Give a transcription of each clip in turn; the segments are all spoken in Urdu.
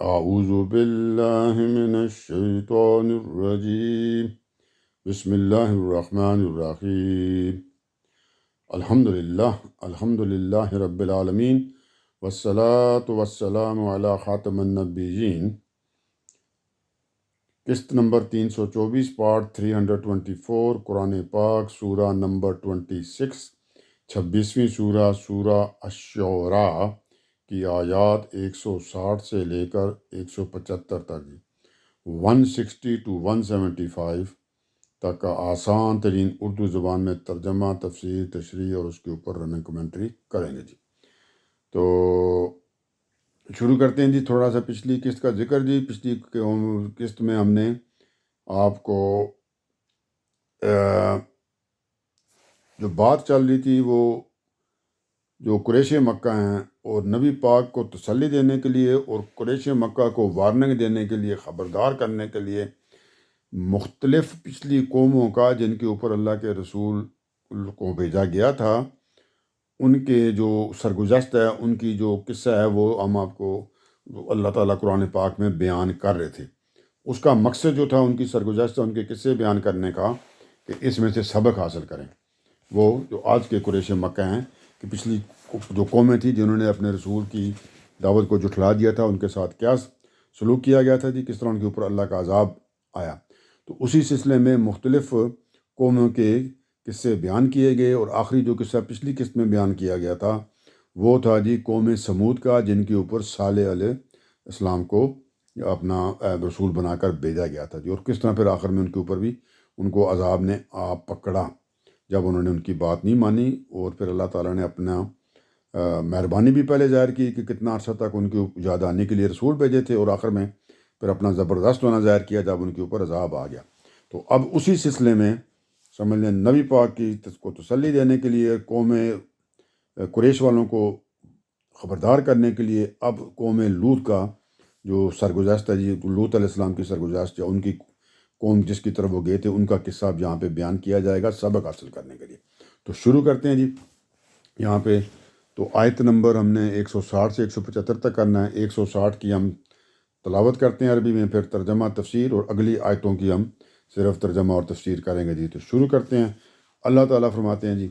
اعوذ باللہ من الشیطان الرجیم بسم اللہ الرحمن الرحیم الحمدللہ رب العالمین والصلاة والسلام علی خاتم النبیین۔ قسط نمبر 324 پارٹ 324 قرآن پاک سورہ نمبر 26 26ویں سورہ الشعراء کی آیات 160 سے لے کر 175 تک 160 to 175 تک کا آسان ترین اردو زبان میں ترجمہ، تفسیر، تشریح اور اس کے اوپر رننگ کمنٹری کریں گے جی۔ تو شروع کرتے ہیں جی تھوڑا سا پچھلی قسط کا ذکر جی۔ پچھلی قسط میں ہم نے آپ کو جو بات چل رہی تھی وہ جو قریش مکہ ہیں اور نبی پاک کو تسلی دینے کے لیے اور قریش مکہ کو وارننگ دینے کے لیے، خبردار کرنے کے لیے مختلف پچھلی قوموں کا جن کے اوپر اللہ کے رسول کو بھیجا گیا تھا، ان کے جو سرگزشت ہے، ان کی جو قصہ ہے، وہ ہم آپ کو اللہ تعالیٰ قرآن پاک میں بیان کر رہے تھے۔ اس کا مقصد جو تھا ان کی سرگزشت، ان کے قصے بیان کرنے کا، کہ اس میں سے سبق حاصل کریں۔ وہ جو آج کے قریش مکہ ہیں کہ پچھلی جو قومیں تھیں جنہوں نے اپنے رسول کی دعوت کو جھٹلا دیا تھا، ان کے ساتھ کیا سلوک کیا گیا تھا جی، کس طرح ان کے اوپر اللہ کا عذاب آیا۔ تو اسی سلسلے میں مختلف قوموں کے قصے بیان کیے گئے، اور آخری جو قصہ پچھلی قسط میں بیان کیا گیا تھا وہ تھا جی قوم سمود کا، جن کے اوپر صالح علیہ السلام کو اپنا رسول بنا کر بھیجا گیا تھا جی، اور کس طرح پھر آخر میں ان کے اوپر بھی ان کو عذاب نے آ پکڑا جب انہوں نے ان کی بات نہیں مانی، اور پھر اللہ تعالیٰ نے اپنا مہربانی بھی پہلے ظاہر کی کہ کتنا عرصہ تک ان کے یاد آنے کے لیے رسول بھیجے تھے، اور آخر میں پھر اپنا زبردست ہونا ظاہر کیا جب ان کے اوپر عذاب آ گیا۔ تو اب اسی سلسلے میں سمجھ لیں نبی پاک کی کو تسلی دینے کے لیے، قوم قریش والوں کو خبردار کرنے کے لیے، اب قوم لوط کا جو سرگزشت ہے جی، لوط علیہ السلام کی سرگزشت، یا ان کی قوم جس کی طرف وہ گئے تھے، ان کا قصہ اب یہاں پہ بیان کیا جائے گا سبق حاصل کرنے کے لیے۔ تو شروع کرتے ہیں جی یہاں پہ۔ تو آیت نمبر ہم نے 160 سے 175 تک کرنا ہے۔ 160 کی ہم تلاوت کرتے ہیں عربی میں، پھر ترجمہ تفسیر، اور اگلی آیتوں کی ہم صرف ترجمہ اور تفسیر کریں گے جی۔ تو شروع کرتے ہیں۔ اللہ تعالیٰ فرماتے ہیں جی،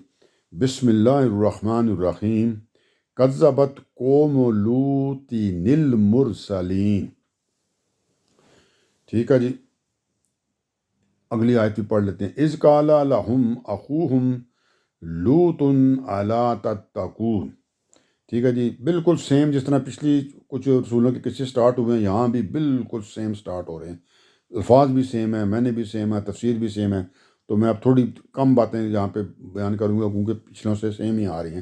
بسم اللہ الرحمن الرحیم، کذبت قوم لوط المرسلین۔ ٹھیک ہے جی، اگلی آیت بھی پڑھ لیتے ہیں۔ اذ قال لہم اخوہم لوط الا تتقون۔ ٹھیک ہے جی، بالکل سیم جس طرح پچھلی کچھ رسولوں کے قصے سٹارٹ ہوئے ہیں، یہاں بھی بالکل سیم سٹارٹ ہو رہے ہیں۔ الفاظ بھی سیم ہیں، میں نے بھی سیم ہے، تفسیر بھی سیم ہے۔ تو میں اب تھوڑی کم باتیں یہاں پہ بیان کروں گا کیونکہ پچھلوں سے سیم ہی آ رہی ہیں،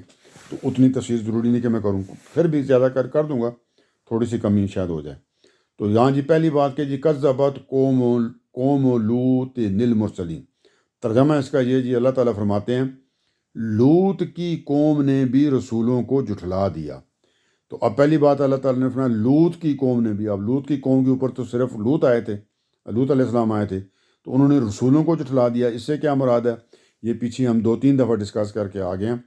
تو اتنی تفسیر ضروری نہیں کہ میں کروں، پھر بھی زیادہ کر دوں گا، تھوڑی سی کمی شاید ہو جائے۔ تو یہاں جی پہلی بات کہ جی کذبت قوم لوط المرسلین، ترجمہ اس کا یہ جی، اللہ تعالیٰ فرماتے ہیں لوط کی قوم نے بھی رسولوں کو جھٹلا دیا۔ تو اب پہلی بات اللہ تعالیٰ نے فرمایا لوط کی قوم نے بھی۔ اب لوط کی قوم کے اوپر تو صرف لوط آئے تھے، لوط علیہ السلام آئے تھے، تو انہوں نے رسولوں کو جھٹلا دیا۔ اس سے کیا مراد ہے، یہ پیچھے ہم 2-3 دفعہ ڈسکس کر کے آ گئے ہیں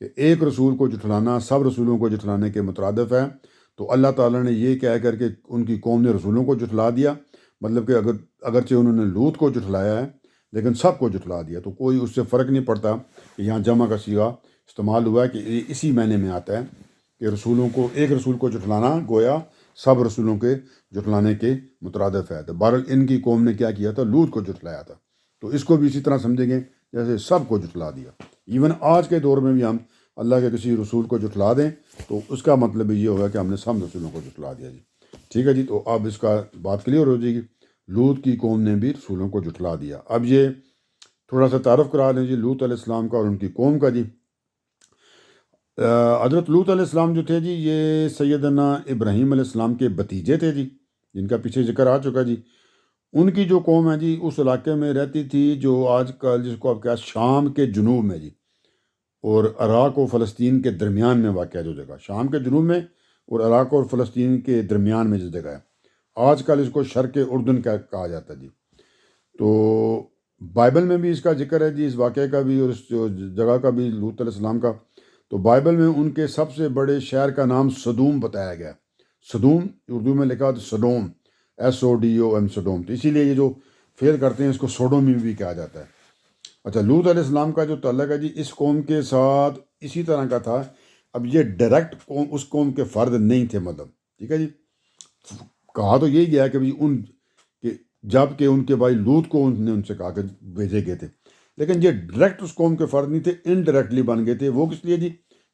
کہ ایک رسول کو جھٹلانا سب رسولوں کو جھٹلانے کے مترادف ہے۔ تو اللہ تعالیٰ نے یہ کہہ کر کے ان کی قوم نے رسولوں کو جھٹلا دیا، مطلب کہ اگرچہ انہوں نے لوط کو جھٹلایا ہے لیکن سب کو جھٹلا دیا۔ تو کوئی اس سے فرق نہیں پڑتا کہ یہاں جمع کا صیغہ استعمال ہوا ہے، کہ یہ اسی معنی میں آتا ہے کہ رسولوں کو، ایک رسول کو جھٹلانا گویا سب رسولوں کے جھٹلانے کے مترادف ہے۔ تو بہرحال ان کی قوم نے کیا کیا تھا، لوط کو جھٹلایا تھا۔ تو اس کو بھی اسی طرح سمجھیں گے جیسے سب کو جھٹلا دیا۔ ایون آج کے دور میں بھی ہم اللہ کے کسی رسول کو جھٹلا دیں تو اس کا مطلب یہ ہوگا کہ ہم نے سب رسولوں کو جھٹلا دیا جی۔ ٹھیک ہے جی، تو اب اس کا بات کلیئر ہو جائے گی، لوط کی قوم نے بھی رسولوں کو جھٹلا دیا۔ اب یہ تھوڑا سا تعارف کرا لیں جی لوط علیہ السلام کا اور ان کی قوم کا جی۔ حضرت لوط علیہ السلام جو تھے جی، یہ سیدنا ابراہیم علیہ السلام کے بھتیجے تھے جی، جن کا پیچھے ذکر آ چکا جی۔ ان کی جو قوم ہے جی اس علاقے میں رہتی تھی جو آج کل جس کو آپ کہا شام کے جنوب میں جی، اور عراق و فلسطین کے درمیان میں واقع جو جگہ، شام کے جنوب میں اور عراق اور فلسطین کے درمیان میں جو جگہ ہے، آج کل اس کو شرق اردن کا کہا جاتا ہے جی۔ تو بائبل میں بھی اس کا ذکر ہے جی، اس واقعے کا بھی اور اس جگہ کا بھی، لوط علیہ السلام کا۔ تو بائبل میں ان کے سب سے بڑے شہر کا نام سدوم بتایا گیا۔ صدوم اردو میں لکھا تو سڈوم SODOM سڈوم، تو اسی لیے یہ جو فیل کرتے ہیں اس کو سوڈومی بھی کہا جاتا ہے۔ اچھا، لوط علیہ السلام کا جو تعلق ہے جی اس قوم کے ساتھ اسی طرح کا تھا۔ اب یہ ڈائریکٹ قوم اس قوم کے فرد نہیں تھے، مطلب ٹھیک ہے جی، کہا تو یہی گیا کہ بھائی جب کہ ان کے بھائی لوط کو ان سے کہا کہ بھیجے گئے تھے، لیکن یہ ڈائریکٹ اس قوم کے فرد نہیں تھے، انڈائریکٹلی بن گئے تھے۔ وہ کس لیے جی؟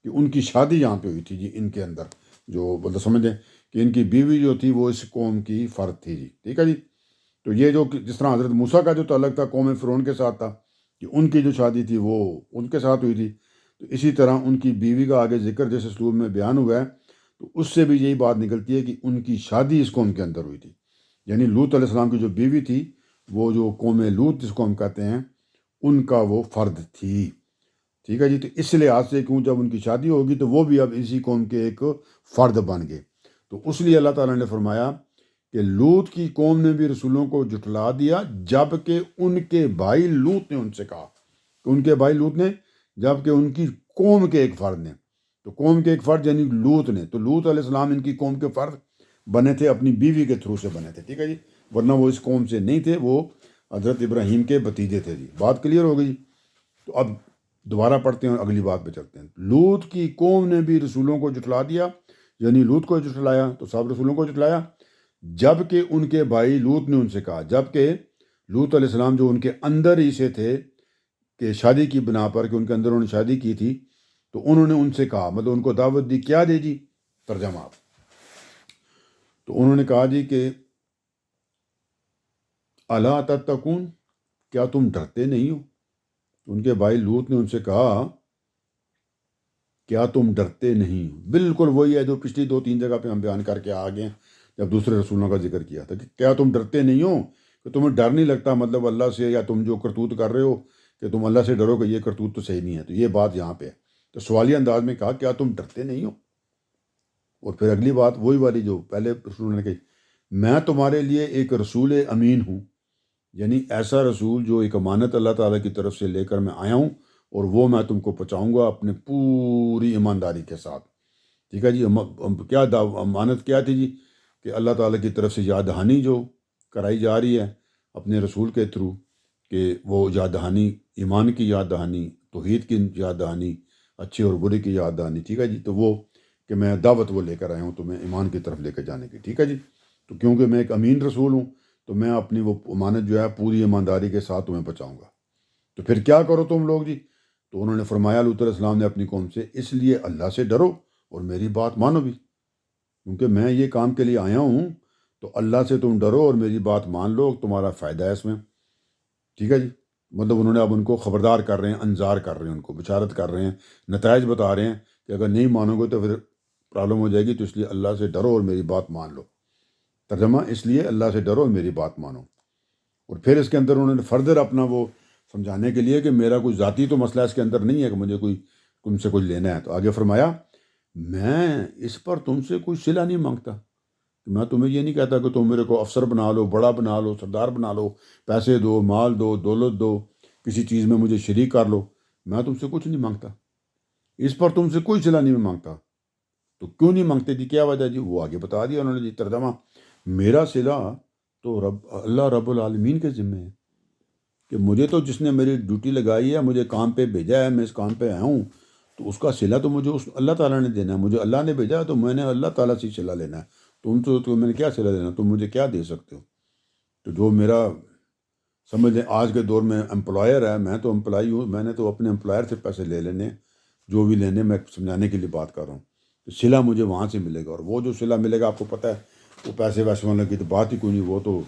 کہ ان کی شادی یہاں پہ ہوئی تھی جی، ان کے اندر جو مطلب سمجھیں کہ ان کی بیوی جو تھی وہ اس قوم کی فرد تھی جی، ٹھیک ہے جی۔ تو یہ جو جس طرح حضرت موسیٰ کا جو تعلق تھا قوم فرعون کے ساتھ تھا کہ ان کی جو شادی تھی وہ ان کے ساتھ ہوئی تھی، تو اسی طرح ان کی بیوی کا آگے ذکر جیسے اسلوب میں بیان ہوا ہے، تو اس سے بھی یہی بات نکلتی ہے کہ ان کی شادی اس قوم کے اندر ہوئی تھی، یعنی لوط علیہ السلام کی جو بیوی تھی وہ جو قوم لوط جس کو ہم کہتے ہیں ان کا وہ فرد تھی، ٹھیک ہے جی۔ تو اس لحاظ سے کیوں جب ان کی شادی ہوگی تو وہ بھی اب اسی قوم کے ایک فرد بن گئے، تو اس لیے اللہ تعالیٰ نے فرمایا کہ لوط کی قوم نے بھی رسولوں کو جھٹلا دیا، جب کہ ان کے بھائی لوط نے ان سے کہا کہ ان کے بھائی لوط نے، جب کہ ان کی قوم کے ایک فرد نے، تو قوم کے ایک فرد یعنی لوط نے، تو لوط علیہ السلام ان کی قوم کے فرد بنے تھے، اپنی بیوی کے تھرو سے بنے تھے، ٹھیک ہے جی، ورنہ وہ اس قوم سے نہیں تھے، وہ حضرت ابراہیم کے بھتیجے تھے جی۔ بات کلیئر ہو گئی؟ تو اب دوبارہ پڑھتے ہیں اور اگلی بات پہ چلتے ہیں۔ لوط کی قوم نے بھی رسولوں کو جھٹلا دیا، یعنی لوط کو جھٹلایا، تو سب رسولوں کو جھٹلایا، جب کہ ان کے بھائی لوط نے ان سے کہا، جب کہ لوط علیہ السلام جو ان کے اندر ہی سے تھے کہ شادی کی بنا پر کہ ان کے اندر انہوں نے شادی کی تھی، تو انہوں نے ان سے کہا، مطلب ان کو دعوت دی، کیا دے جی؟ ترجمہ آپ، تو انہوں نے کہا جی کہ الا تتقون، کیا تم ڈرتے نہیں ہو؟ تو ان کے بھائی لوط نے ان سے کہا کیا تم ڈرتے نہیں ہو؟ بالکل وہی ہے جو پچھلی 2-3 جگہ پہ ہم بیان کر کے آ گئے، جب دوسرے رسولوں کا ذکر کیا تھا کہ کیا تم ڈرتے نہیں ہو، کہ تمہیں ڈر نہیں لگتا مطلب اللہ سے، یا تم جو کرتوت کر رہے ہو کہ تم اللہ سے ڈرو کہ یہ کرتوت تو صحیح نہیں ہے، تو یہ بات یہاں پہ ہے۔ تو سوالیہ انداز میں کہا کیا تم ڈرتے نہیں ہو؟ اور پھر اگلی بات وہی والی جو پہلے رسول نے کہی، میں تمہارے لیے ایک رسول امین ہوں، یعنی ایسا رسول جو ایک امانت اللہ تعالیٰ کی طرف سے لے کر میں آیا ہوں، اور وہ میں تم کو پہنچاؤں گا اپنے پوری ایمانداری کے ساتھ، ٹھیک ہے جی۔ کیا امانت کیا تھی جی؟ کہ اللہ تعالیٰ کی طرف سے یاد دہانی جو کرائی جا رہی ہے اپنے رسول کے تھرو، کہ وہ یاد دہانی، ایمان کی یاد دہانی، توحید کی یاد دہانی، اچھے اور برے کی یاد دہانی، ٹھیک ہے جی۔ تو وہ کہ میں دعوت وہ لے کر آیا ہوں تمہیں ایمان کی طرف لے کر جانے کی، ٹھیک ہے جی۔ تو کیونکہ میں ایک امین رسول ہوں تو میں اپنی وہ امانت جو ہے پوری ایمانداری کے ساتھ تمہیں پہنچاؤں گا۔ تو پھر کیا کرو تم لوگ جی؟ تو انہوں نے فرمایا لوط علیہ السلام نے اپنی قوم سے، اس لیے اللہ سے ڈرو اور میری بات مانو بھی، کیونکہ میں یہ کام کے لیے آیا ہوں، تو اللہ سے تم ڈرو اور میری بات مان لو، تمہارا فائدہ ہے اس میں، ٹھیک ہے جی۔ مطلب انہوں نے اب ان کو خبردار کر رہے ہیں، انذار کر رہے ہیں، ان کو بشارت کر رہے ہیں، نتائج بتا رہے ہیں کہ اگر نہیں مانو گے تو پھر پرابلم ہو جائے گی، تو اس لیے اللہ سے ڈرو اور میری بات مان لو۔ ترجمہ، اس لیے اللہ سے ڈرو اور میری بات مانو۔ اور پھر اس کے اندر انہوں نے فردر اپنا وہ سمجھانے کے لیے کہ میرا کوئی ذاتی تو مسئلہ اس کے اندر نہیں ہے کہ مجھے کوئی تم سے کچھ لینا ہے، تو آگے فرمایا میں اس پر تم سے کوئی صلہ نہیں مانگتا، میں تمہیں یہ نہیں کہتا کہ تم میرے کو افسر بنا لو، بڑا بنا لو، سردار بنا لو، پیسے دو، مال دو، دولت دو، کسی چیز میں مجھے شریک کر لو، میں تم سے کچھ نہیں مانگتا، اس پر تم سے کوئی صلہ نہیں مانگتا۔ تو کیوں نہیں مانگتے جی؟ کیا وجہ جی؟ وہ آگے بتا دیا انہوں نے جی، ترجمہ، میرا صلہ تو اللہ رب العالمین کے ذمے ہے، کہ مجھے تو جس نے میری ڈیوٹی لگائی ہے، مجھے کام پہ بھیجا ہے، میں اس کام پہ آیا ہوں، تو اس کا صلہ تو مجھے اللہ تعالیٰ نے دینا ہے، مجھے اللہ نے بھیجا ہے تو میں نے اللہ تعالیٰ سے صلہ لینا ہے، تو میں نے کیا صلہ دینا، تم مجھے کیا دے سکتے ہو؟ تو جو میرا سمجھ لیں آج کے دور میں امپلائر ہے، میں تو امپلائی ہوں، میں نے تو اپنے امپلائر سے پیسے لے لینے، جو بھی لینے، میں سمجھانے کے لیے بات کر رہا ہوں، تو صلہ مجھے وہاں سے ملے گا، اور وہ جو صلہ ملے گا آپ کو پتہ ہے وہ پیسے ویسے والوں کی تو بات ہی کوئی نہیں، وہ تو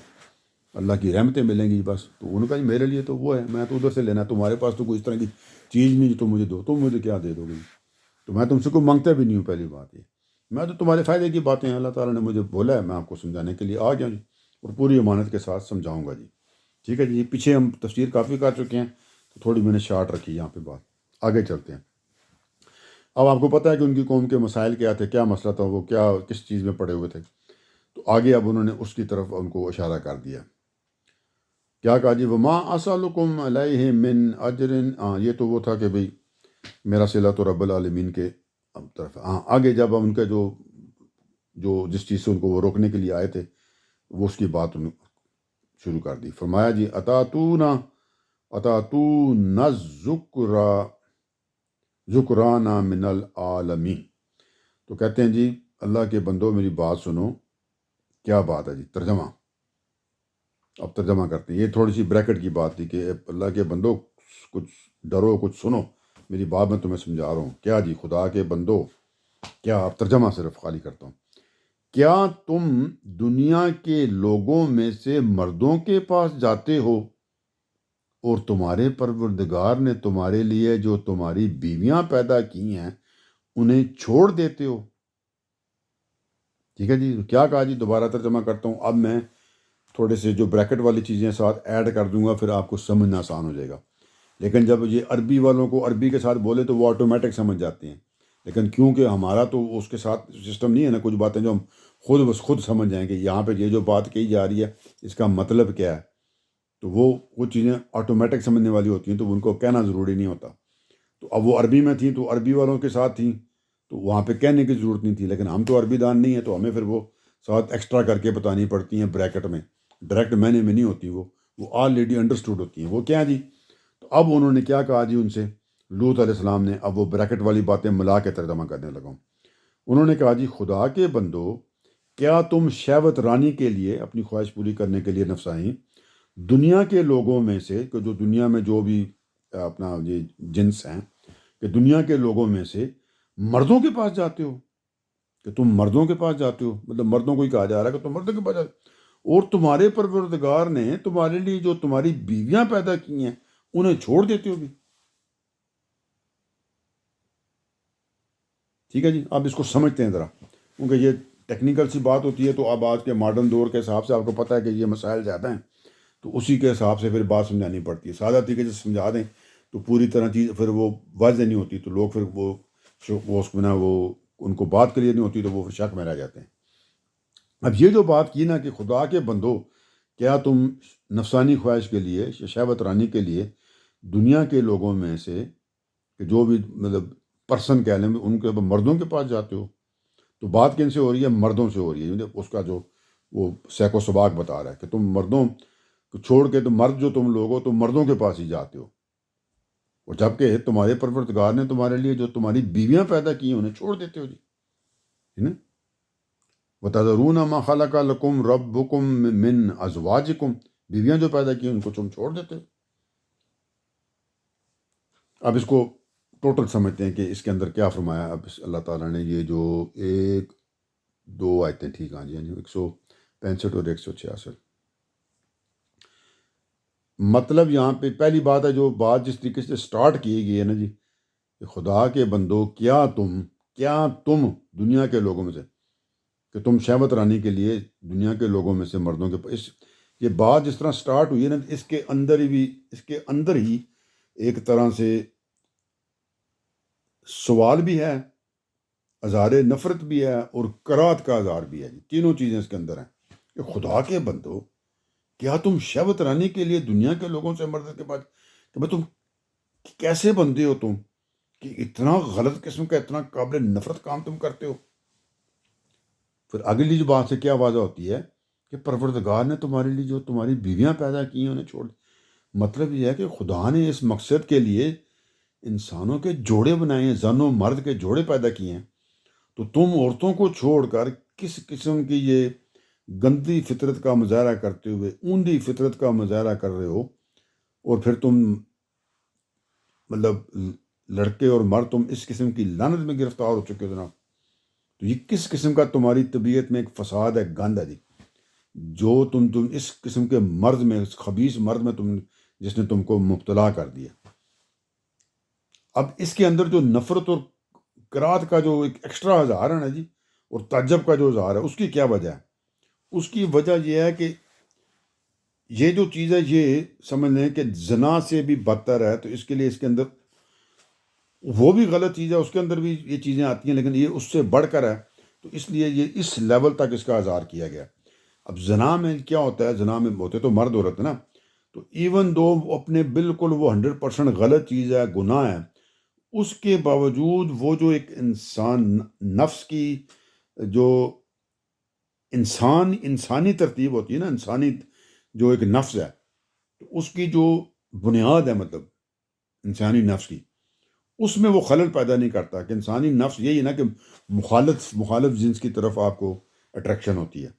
اللہ کی رحمتیں ملیں گی بس۔ تو ان کا جی میرے لیے تو وہ ہے، میں تو ادھر سے لینا، تمہارے پاس تو کوئی اس طرح کی چیز نہیں جو تم مجھے دو، تم مجھے کیا دے دو گے؟ تو میں تم سے کوئی مانگتا بھی نہیں ہوں، پہلی بات یہ، میں تو تمہارے فائدے کی باتیں اللہ تعالیٰ نے مجھے بولا ہے، میں آپ کو سمجھانے کے لیے آ گیا جی، اور پوری امانت کے ساتھ سمجھاؤں گا جی، ٹھیک ہے جی۔ پیچھے ہم تفسیر کافی کر چکے ہیں، تو تھوڑی میں نے شارٹ رکھی یہاں پہ بات، آگے چلتے ہیں۔ اب آپ کو پتہ ہے کہ ان کی قوم کے مسائل کیا تھے، کیا مسئلہ تھا، وہ کیا کس چیز میں پڑے ہوئے تھے، تو آگے اب انہوں نے اس کی طرف ان کو اشارہ کر دیا، کیا کہا جی، وما اسألکم علیہ من اجر، یہ تو وہ تھا کہ بھئی میرا صلہ تو رب العالمین کے طرف، آگے جب ان کے جو جو جس چیز سے ان کو وہ روکنے کے لیے آئے تھے، وہ اس کی بات شروع کر دی. فرمایا جی اتاتون ذکرانا من العالمین. تو کہتے ہیں جی اللہ کے بندو میری بات سنو. کیا بات ہے جی؟ ترجمہ. اب ترجمہ کرتے ہیں. یہ تھوڑی سی بریکٹ کی بات تھی کہ اللہ کے بندو کچھ ڈرو، کچھ سنو، میری بات میں تمہیں سمجھا رہا ہوں. کیا جی؟ خدا کے بندو کیا. اب ترجمہ صرف خالی کرتا ہوں. کیا تم دنیا کے لوگوں میں سے مردوں کے پاس جاتے ہو اور تمہارے پروردگار نے تمہارے لیے جو تمہاری بیویاں پیدا کی ہیں انہیں چھوڑ دیتے ہو؟ ٹھیک ہے جی. کیا کہا جی؟ دوبارہ ترجمہ کرتا ہوں. اب میں تھوڑے سے جو بریکٹ والی چیزیں ساتھ ایڈ کر دوں گا، پھر آپ کو سمجھنا آسان ہو جائے گا. لیکن جب یہ عربی والوں کو عربی کے ساتھ بولے تو وہ آٹومیٹک سمجھ جاتے ہیں. لیکن کیونکہ ہمارا تو اس کے ساتھ سسٹم نہیں ہے نا، کچھ باتیں جو ہم خود سمجھ جائیں گے یہاں پہ یہ جو بات کہی جا رہی ہے اس کا مطلب کیا ہے، تو وہ چیزیں آٹومیٹک سمجھنے والی ہوتی ہیں، تو ان کو کہنا ضروری نہیں ہوتا. تو اب وہ عربی میں تھیں تو عربی والوں کے ساتھ تھیں تو وہاں پہ کہنے کی ضرورت نہیں تھی. لیکن ہم تو عربی دان نہیں ہیں تو ہمیں پھر وہ ساتھ ایکسٹرا کر کے بتانی پڑتی ہیں بریکٹ میں. ڈائریکٹ معنی میں نہیں ہوتی، وہ آلریڈی انڈرسٹوڈ ہوتی ہیں. وہ کیا جی؟ تو اب انہوں نے کیا کہا جی ان سے لوط علیہ السلام نے. اب وہ بریکٹ والی باتیں ملا کے ترجمہ کرنے لگا ہوں. انہوں نے کہا جی خدا کے بندو کیا تم شہوت رانی کے لیے، اپنی خواہش پوری کرنے کے لیے نفسانی، دنیا کے لوگوں میں سے کہ جو دنیا میں جو بھی اپنا یہ جنس ہیں کہ دنیا کے لوگوں میں سے مردوں کے پاس جاتے ہو؟ کہ تم مردوں کے پاس جاتے ہو، مطلب مردوں کو ہی کہا جا رہا ہے کہ تم مردوں کے پاس جاتے ہو، اور تمہارے پروردگار نے تمہارے لیے جو تمہاری بیویاں پیدا کی ہیں انہیں چھوڑ دیتے ہو بھی. ٹھیک ہے جی. اب اس کو سمجھتے ہیں ذرا، کیونکہ یہ ٹیکنیکل سی بات ہوتی ہے تو اب آج کے ماڈرن دور کے حساب سے آپ کو پتہ ہے کہ یہ مسائل زیادہ ہیں، تو اسی کے حساب سے پھر بات سمجھانی پڑتی ہے. سادہ طریقے سے سمجھا دیں تو پوری طرح چیز پھر وہ واضح نہیں ہوتی، تو لوگ پھر وہ اس میں نا وہ ان کو بات کلیئر نہیں ہوتی تو وہ پھر شک میں رہ جاتے ہیں. اب یہ جو بات کی نا کہ خدا کے بندو کیا تم نفسانی خواہش کے لیے، شہوت رانی کے لیے دنیا کے لوگوں میں سے کہ جو بھی مطلب پرسن کہہ لیں ان کے مردوں کے پاس جاتے ہو؟ تو بات کن سے ہو رہی ہے؟ مردوں سے ہو رہی ہے. اس کا جو وہ سیک و سباق بتا رہا ہے کہ تم مردوں کو چھوڑ کے تو مرد جو تم لوگ ہو تم مردوں کے پاس ہی جاتے ہو، اور جبکہ تمہارے پروردگار نے تمہارے لیے جو تمہاری بیویاں پیدا کی ہیں انہیں چھوڑ دیتے ہو جی. ہے نا؟ وَتَذَرُونَ مَا خَلَقَ لَكُمْ رَبُّكُمْ مِنْ أَزْوَاجِكُمْ، بیویاں جو پیدا کی ہیں ان کو تم چھوڑ دیتے ہو. اب اس کو ٹوٹل سمجھتے ہیں کہ اس کے اندر کیا فرمایا. اب اللہ تعالیٰ نے یہ جو 1-2 آیتیں ٹھیک. ہاں جی 165 اور 166. مطلب یہاں پہ پہلی بات ہے جو بات جس طریقے سے سٹارٹ کی گئی ہے نا جی کہ خدا کے بندو کیا تم دنیا کے لوگوں میں سے کہ تم شہوت رانی کے لیے دنیا کے لوگوں میں سے مردوں کے یہ بات جس طرح سٹارٹ ہوئی ہے نا اس کے اندر ہی ایک طرح سے سوال بھی ہے، اظہار نفرت بھی ہے، اور کراہت کا اظہار بھی ہے. تینوں چیزیں اس کے اندر ہیں کہ خدا کے بندو کیا تم شہوت رانی کے لیے دنیا کے لوگوں سے مرد کے پاس، کہ تم کیسے بندے ہو تم کہ اتنا غلط قسم کا اتنا قابل نفرت کام تم کرتے ہو. پھر اگلی جو بات سے کیا واضح ہوتی ہے کہ پروردگار نے تمہارے لیے جو تمہاری بیویاں پیدا کی ہیں انہیں چھوڑ. مطلب یہ ہے کہ خدا نے اس مقصد کے لیے انسانوں کے جوڑے بنائے ہیں، زن و مرد کے جوڑے پیدا کیے ہیں، تو تم عورتوں کو چھوڑ کر کس قسم کی یہ گندی فطرت کا مظاہرہ کرتے ہوئے اوندھی فطرت کا مظاہرہ کر رہے ہو، اور پھر تم مطلب لڑکے اور مرد تم اس قسم کی لعنت میں گرفتار ہو چکے ہو جناب. تو یہ کس قسم کا تمہاری طبیعت میں ایک فساد ہے، گند ہے جی، جو تم اس قسم کے مرض میں، اس خبیث مرض میں جس نے تم کو مبتلا کر دیا. اب اس کے اندر جو نفرت اور کراہت کا جو ایک ایکسٹرا اظہار ہے نا جی، اور تعجب کا جو اظہار ہے، اس کی کیا وجہ ہے؟ اس کی وجہ یہ ہے کہ یہ جو چیز ہے یہ سمجھ لیں کہ زنا سے بھی بدتر ہے، تو اس کے لیے اس کے اندر وہ بھی غلط چیز ہے، اس کے اندر بھی یہ چیزیں آتی ہیں، لیکن یہ اس سے بڑھ کر ہے، تو اس لیے یہ اس لیول تک اس کا اظہار کیا گیا. اب زنا میں کیا ہوتا ہے؟ زنا میں ہوتے تو مرد عورت نا، تو ایون دو اپنے بالکل وہ 100% غلط چیز ہے، گناہ ہے، اس کے باوجود وہ جو ایک انسان نفس کی جو انسانی ترتیب ہوتی ہے نا، انسانی جو ایک نفس ہے، تو اس کی جو بنیاد ہے، مطلب انسانی نفس کی، اس میں وہ خلل پیدا نہیں کرتا کہ انسانی نفس یہی ہے نا کہ مخالف جنس کی طرف آپ کو اٹریکشن ہوتی ہے.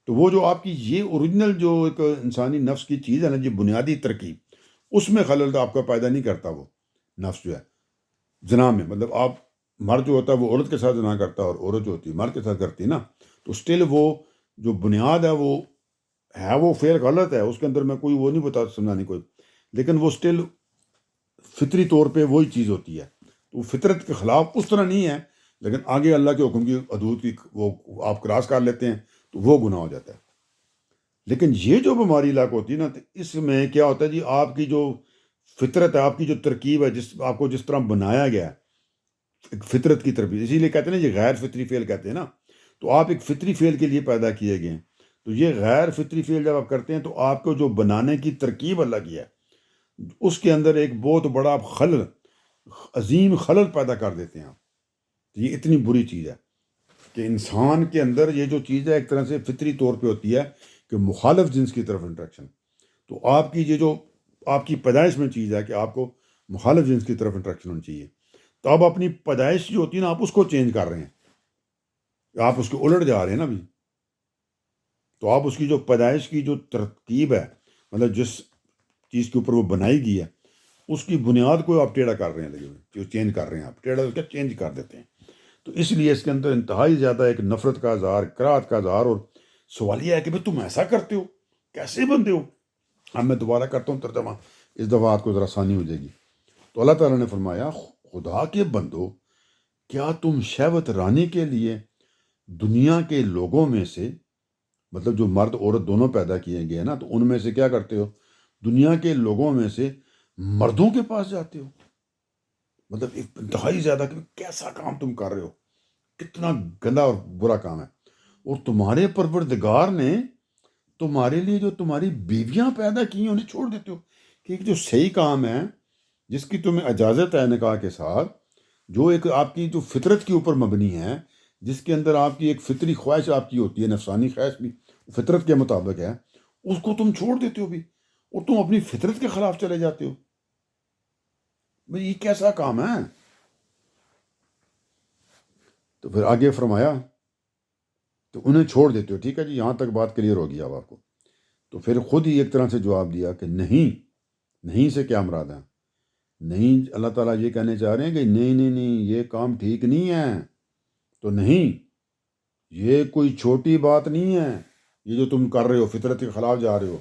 تو وہ جو آپ کی یہ اوریجنل جو ایک انسانی نفس کی چیز ہے نا، جو بنیادی ترکیب، اس میں خلل تو آپ کا پیدا نہیں کرتا وہ نفس جو ہے زنا میں. مطلب آپ مرد جو ہوتا ہے وہ عورت کے ساتھ زنا کرتا ہے، اور عورت جو ہوتی ہے مرد کے ساتھ کرتی ہے نا، تو اسٹل وہ جو بنیاد ہے وہ فعل غلط ہے، اس کے اندر میں کوئی وہ نہیں بتا سمجھانے کوئی، لیکن وہ اسٹل فطری طور پہ وہی چیز ہوتی ہے. تو وہ فطرت کے خلاف اس طرح نہیں ہے، لیکن آگے اللہ کے حکم کی حدود کی وہ آپ کراس کر لیتے ہیں تو وہ گناہ ہو جاتا ہے. لیکن یہ جو بیماری لاک ہوتی ہے نا، تو اس میں کیا ہوتا ہے جی، آپ کی جو فطرت ہے، آپ کی جو ترکیب ہے، آپ کو جس طرح بنایا گیا ہے ایک فطرت کی تربیت، اسی لیے کہتے ہیں نا یہ غیر فطری فعل کہتے ہیں نا. تو آپ ایک فطری فعل کے لیے پیدا کیے گئے ہیں. تو یہ غیر فطری فعل جب آپ کرتے ہیں تو آپ کو جو بنانے کی ترکیب اللہ کی ہے، اس کے اندر ایک بہت بڑا خلل، عظیم خلل پیدا کر دیتے ہیں آپ. یہ اتنی بری چیز ہے کہ انسان کے اندر یہ جو چیز ہے ایک طرح سے فطری طور پہ ہوتی ہے کہ مخالف جنس کی طرف انٹریکشن. تو آپ کی یہ جو آپ کی پیدائش میں چیز ہے کہ آپ کو مخالف جنس کی طرف انٹریکشن ہونی چاہیے. تو اب اپنی پیدائش جو ہوتی ہے نا، آپ اس کو چینج کر رہے ہیں، آپ اس کے الٹ جا رہے ہیں نا ابھی. تو آپ اس کی جو پیدائش کی جو ترکیب ہے، مطلب جس چیز کے اوپر وہ بنائی گئی ہے، اس کی بنیاد کو آپ ٹیڑھا کر رہے ہیں، لگے ہوئے جو چینج کر رہے ہیں، آپ ٹیڑھا کیا چینج کر دیتے ہیں. تو اس لیے اس کے اندر انتہائی زیادہ ایک نفرت کا اظہار، کراہت کا اظہار. اور سوال یہ ہے کہ بھئی تم ایسا کرتے ہو، کیسے بندے ہو. اب میں دوبارہ کرتا ہوں ترجمہ، اس دفعہ آپ کو ذرا آسانی ہو جائے گی. تو اللہ تعالیٰ نے فرمایا، خدا کے بندو، کیا تم شہوت رانی کے لیے دنیا کے لوگوں میں سے، مطلب جو مرد عورت دونوں پیدا کیے گئے ہیں نا، تو ان میں سے کیا کرتے ہو، دنیا کے لوگوں میں سے مردوں کے پاس جاتے ہو. مطلب ایک انتہائی زیادہ کہ کیسا کام تم کر رہے ہو، کتنا گندا اور برا کام ہے. اور تمہارے پروردگار نے تمہارے لیے جو تمہاری بیویاں پیدا کی ہیں انہیں چھوڑ دیتے ہو. کہ ایک جو صحیح کام ہے، جس کی تمہیں اجازت ہے نکاح کے ساتھ، جو ایک آپ کی جو فطرت کے اوپر مبنی ہے، جس کے اندر آپ کی ایک فطری خواہش آپ کی ہوتی ہے، نفسانی خواہش بھی فطرت کے مطابق ہے، اس کو تم چھوڑ دیتے ہو بھی، اور تم اپنی فطرت کے خلاف چلے جاتے ہو. بھئی یہ کیسا کام ہے. تو پھر آگے فرمایا تو انہیں چھوڑ دیتے ہو. ٹھیک ہے جی، یہاں تک بات کلیئر ہوگی اب آپ کو. تو پھر خود ہی ایک طرح سے جواب دیا کہ نہیں سے کیا مراد ہے. نہیں، اللہ تعالیٰ یہ کہنے چاہ رہے ہیں کہ نہیں یہ کام ٹھیک نہیں ہے. تو نہیں، یہ کوئی چھوٹی بات نہیں ہے، یہ جو تم کر رہے ہو فطرت کے خلاف جا رہے ہو.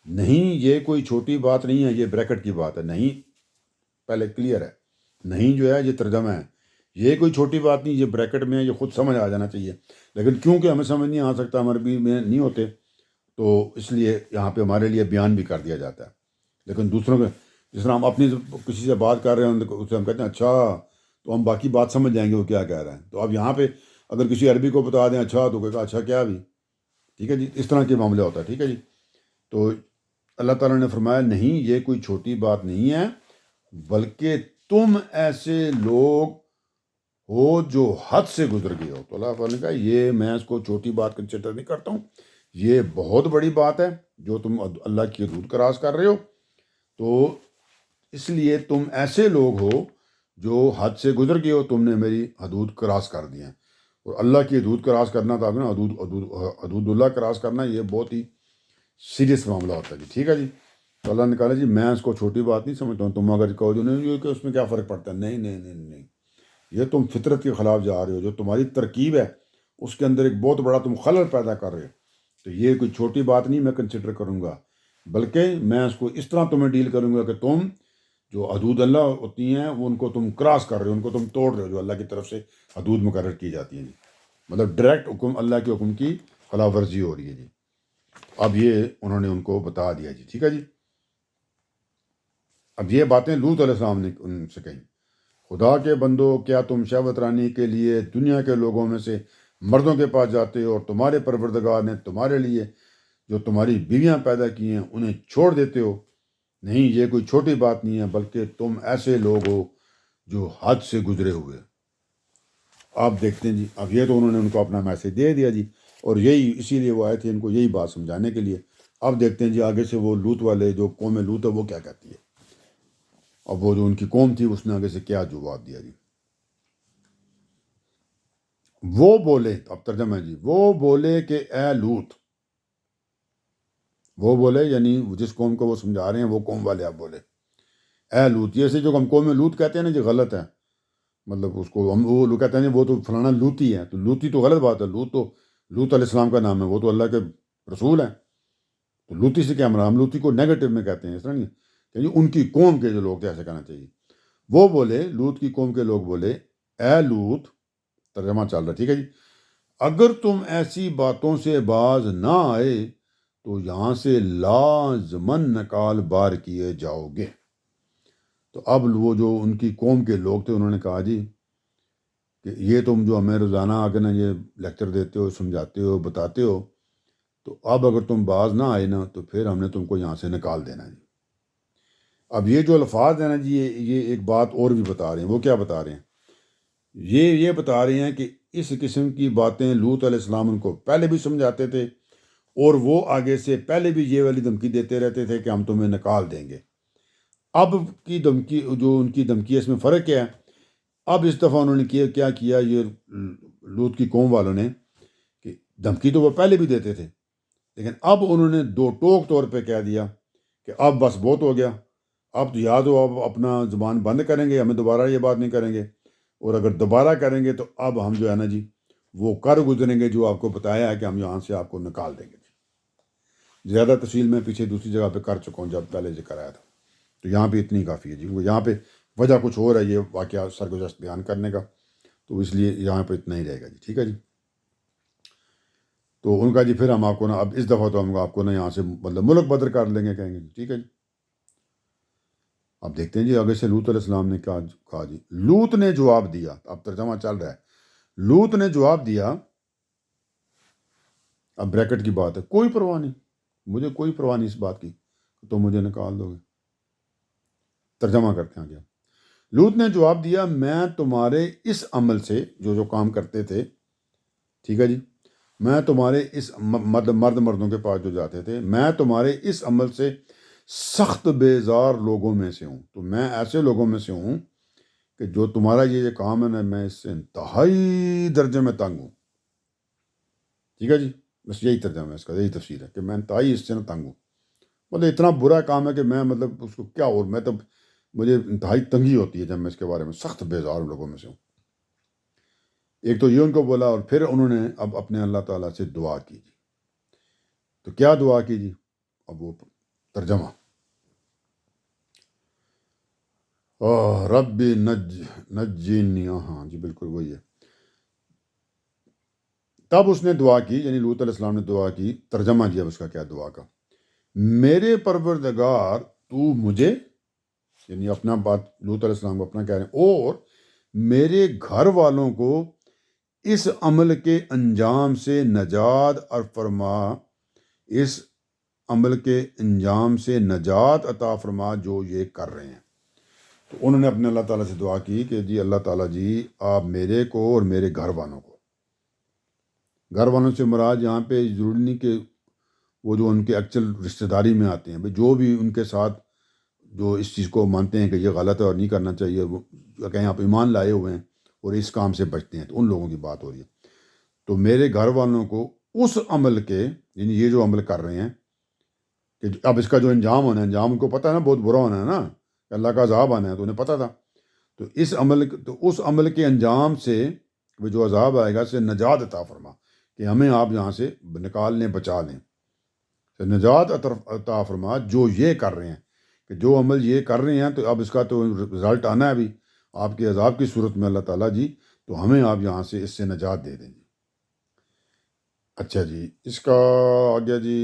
نہیں، یہ کوئی چھوٹی بات نہیں ہے. یہ بریکٹ کی بات ہے، نہیں پہلے کلیئر ہے. نہیں جو ہے یہ ترجمہ ہے، یہ کوئی چھوٹی بات نہیں، یہ بریکٹ میں ہے، یہ خود سمجھ آ جانا چاہیے. لیکن کیونکہ ہمیں سمجھ نہیں آ سکتا، ہمارے بھی میں نہیں ہوتے، تو اس لیے یہاں پہ ہمارے لیے بیان بھی کر دیا جاتا ہے. لیکن دوسروں کے، جس طرح ہم اپنی کسی سے بات کر رہے ہیں اسے ہم کہتے ہیں اچھا، تو ہم باقی بات سمجھ جائیں گے وہ کیا کہہ رہے ہیں. تو اب یہاں پہ اگر کسی عربی کو بتا دیں اچھا، تو کہے گا اچھا کیا بھی. ٹھیک ہے جی، اس طرح کے معاملہ ہوتا ہے. ٹھیک ہے جی. تو اللہ تعالیٰ نے فرمایا نہیں، یہ کوئی چھوٹی بات نہیں ہے، بلکہ تم ایسے لوگ ہو جو حد سے گزر گئے ہو. تو اللہ تعالیٰ نے کہا یہ میں اس کو چھوٹی بات کنسیڈر نہیں کرتا ہوں، یہ بہت بڑی بات ہے جو تم اللہ کی حدود کراس کر رہے ہو. تو اس لیے تم ایسے لوگ ہو جو حد سے گزر گئے ہو، تم نے میری حدود کراس کر دی ہیں. اور اللہ کی حدود کراس کرنا تھا نا، حدود اللہ کراس کرنا، یہ بہت ہی سیریس معاملہ ہوتا ہے جی. ٹھیک ہے جی. تو اللہ نے کہا جی میں اس کو چھوٹی بات نہیں سمجھتا ہوں. تم اگر کہو جو نہیں کہ اس میں کیا فرق پڑتا ہے، نہیں، یہ تم فطرت کے خلاف جا رہے ہو. جو تمہاری ترکیب ہے اس کے اندر ایک بہت بڑا تم خلل پیدا کر رہے ہو. تو یہ کوئی چھوٹی بات نہیں میں کنسیڈر کروں گا، بلکہ میں اس کو اس طرح تمہیں ڈیل کروں گا کہ تم جو حدود اللہ ہوتی ہیں وہ ان کو تم کراس کر رہے ہو، ان کو تم توڑ رہے ہو، جو اللہ کی طرف سے حدود مقرر کی جاتی ہیں جی. مطلب ڈائریکٹ حکم، اللہ کے حکم کی خلاف ورزی ہو رہی ہے جی. اب یہ انہوں نے ان کو بتا دیا جی. ٹھیک ہے جی. اب یہ باتیں لوط علیہ السلام نے ان سے کہیں، خدا کے بندو، کیا تم شہوت رانی کے لیے دنیا کے لوگوں میں سے مردوں کے پاس جاتے ہو، اور تمہارے پروردگار نے تمہارے لیے جو تمہاری بیویاں پیدا کی ہیں انہیں چھوڑ دیتے ہو. نہیں، یہ کوئی چھوٹی بات نہیں ہے، بلکہ تم ایسے لوگ ہو جو حد سے گزرے ہوئے. آپ دیکھتے ہیں جی، اب یہ تو انہوں نے ان کو اپنا میسج دے دیا جی اور یہی اسی لیے وہ آئے تھے ان کو یہی بات سمجھانے کے لیے۔ اب دیکھتے ہیں جی آگے سے وہ لوط والے جو قوم لوط ہے وہ کیا کہتی ہے۔ اب وہ جو ان کی قوم تھی اس نے آگے سے کیا جواب دیا جی۔ وہ بولے، اب ترجمہ ہے جی، وہ بولے کہ اے لوط، وہ بولے یعنی جس قوم کو وہ سمجھا رہے ہیں وہ قوم والے اب بولے اے لوط۔ یہ سے جو ہم قوم لوط کہتے ہیں نا جی غلط ہے، مطلب اس کو ہم وہ لوگ کہتے ہیں وہ تو فلانا لوطی ہے، تو لوطی تو غلط بات ہے، لوط علیہ السلام کا نام ہے، وہ تو اللہ کے رسول ہیں، تو لوطی سے کیا مراد؟ ہم لوطی کو نیگیٹو میں کہتے ہیں، اس طرح نہیں کہ ان کی قوم کے جو لوگ تھے ایسے کہنا چاہیے۔ وہ بولے، لوط کی قوم کے لوگ بولے اے لوط، ترجمہ چل رہا ہے، ٹھیک ہے جی، اگر تم ایسی باتوں سے باز نہ آئے تو یہاں سے لازمن نکال بار کیے جاؤ گے۔ تو اب وہ جو ان کی قوم کے لوگ تھے انہوں نے کہا جی کہ یہ تم جو ہمیں روزانہ آ کے نا یہ لیکچر دیتے ہو، سمجھاتے ہو، بتاتے ہو، تو اب اگر تم باز نہ آئے نا تو پھر ہم نے تم کو یہاں سے نکال دینا جی۔ اب یہ جو الفاظ ہیں نا جی یہ ایک بات اور بھی بتا رہے ہیں۔ وہ کیا بتا رہے ہیں؟ یہ بتا رہے ہیں کہ اس قسم کی باتیں لوط علیہ السلام ان کو پہلے بھی سمجھاتے تھے، اور وہ آگے سے پہلے بھی یہ والی دھمکی دیتے رہتے تھے کہ ہم تمہیں نکال دیں گے۔ اب کی دھمکی جو ان کی دھمکی ہے اس میں فرق کیا ہے؟ اب اس دفعہ انہوں نے کیا کیا یہ لوط کی قوم والوں نے کہ دھمکی تو وہ پہلے بھی دیتے تھے، لیکن اب انہوں نے دو ٹوک طور پہ کہہ دیا کہ اب بس بہت ہو گیا، اب تو یاد ہو اب اپنا زبان بند کریں گے، ہمیں دوبارہ یہ بات نہیں کریں گے، اور اگر دوبارہ کریں گے تو اب ہم جو ہے نا جی وہ کر گزریں گے جو آپ کو بتایا ہے کہ ہم یہاں سے آپ کو نکال دیں گے۔ زیادہ تفصیل میں پیچھے دوسری جگہ پہ کر چکا ہوں جب پہلے ذکر آیا تھا، تو یہاں پہ اتنی کافی ہے جی، یہاں پہ وجہ کچھ اور ہے یہ واقعہ سرگزشت بیان کرنے کا، تو اس لیے یہاں پہ اتنا ہی رہے گا جی، ٹھیک ہے جی۔ تو ان کا جی پھر ہم آپ کو نا اب اس دفعہ تو ہم آپ کو نا یہاں سے مطلب ملک بدر کر لیں گے، کہیں گے جی، ٹھیک ہے جی۔ اب دیکھتے ہیں جی آگے سے لوط علیہ السلام نے کیا کہا جی۔ لوط نے جواب دیا، اب ترجمہ چل رہا ہے، لوط نے جواب دیا، اب بریکٹ کی بات ہے، کوئی پرواہ نہیں، مجھے کوئی پرواہ نہیں اس بات کی تو مجھے نکال دو گے۔ ترجمہ کرتے ہیں آگے۔ لوط نے جواب دیا، میں تمہارے اس عمل سے جو کام کرتے تھے، ٹھیک ہے جی، میں تمہارے اس مردوں کے پاس جو جاتے تھے، میں تمہارے اس عمل سے سخت بیزار لوگوں میں سے ہوں، تو میں ایسے لوگوں میں سے ہوں کہ جو تمہارا یہ کام ہے نا میں اس سے انتہائی درجے میں تنگ ہوں، ٹھیک ہے جی، بس یہی ترجمہ ہے اس کا، یہی تفسیر ہے کہ میں انتہائی اس سے نہ تنگ ہوں، مطلب اتنا برا کام ہے کہ میں مطلب اس کو کیا، اور میں تب مجھے انتہائی تنگی ہوتی ہے جب میں اس کے بارے میں سخت بیزار لوگوں میں سے ہوں۔ ایک تو یہ ان کو بولا، اور پھر انہوں نے اب اپنے اللہ تعالیٰ سے دعا کی جی۔ تو کیا دعا کی جی؟ اب وہ ترجمہ، رب نجینی، ہاں جی بالکل وہی ہے۔ تب اس نے دعا کی، یعنی لوط علیہ السلام نے دعا کی، ترجمہ جی اب اس کا کیا دعا کا، میرے پروردگار تو مجھے، یعنی اپنا بات لوط علیہ السلام کو اپنا کہہ رہے ہیں، اور میرے گھر والوں کو اس عمل کے انجام سے نجات اور فرما، اس عمل کے انجام سے نجات عطا فرما جو یہ کر رہے ہیں۔ تو انہوں نے اپنے اللہ تعالیٰ سے دعا کی کہ جی اللہ تعالیٰ جی آپ میرے کو اور میرے گھر والوں کو، گھر والوں سے مراد یہاں پہ ضروری نہیں کہ وہ جو ان کے ایکچوئل رشتہ داری میں آتے ہیں، بھائی جو بھی ان کے ساتھ جو اس چیز کو مانتے ہیں کہ یہ غلط ہے اور نہیں کرنا چاہیے، وہ کہیں آپ ایمان لائے ہوئے ہیں اور اس کام سے بچتے ہیں، تو ان لوگوں کی بات ہو رہی ہے۔ تو میرے گھر والوں کو اس عمل کے، یعنی یہ جو عمل کر رہے ہیں کہ اب اس کا جو انجام ہونا ہے، انجام ان کو پتہ ہے نا بہت برا ہونا ہے نا، کہ اللہ کا عذاب آنا ہے، تو انہیں پتہ تھا، تو اس عمل کے انجام سے وہ جو عذاب آئے گا سے نجات عطا فرما، کہ ہمیں آپ یہاں سے نکال لیں، بچا لیں، نجات عطا فرما جو یہ کر رہے ہیں، کہ جو عمل یہ کر رہے ہیں، تو اب اس کا تو رزلٹ آنا ہے ابھی آپ کے عذاب کی صورت میں اللہ تعالیٰ جی، تو ہمیں آپ یہاں سے اس سے نجات دے دیں جی۔ اچھا جی، اس کا آگیا جی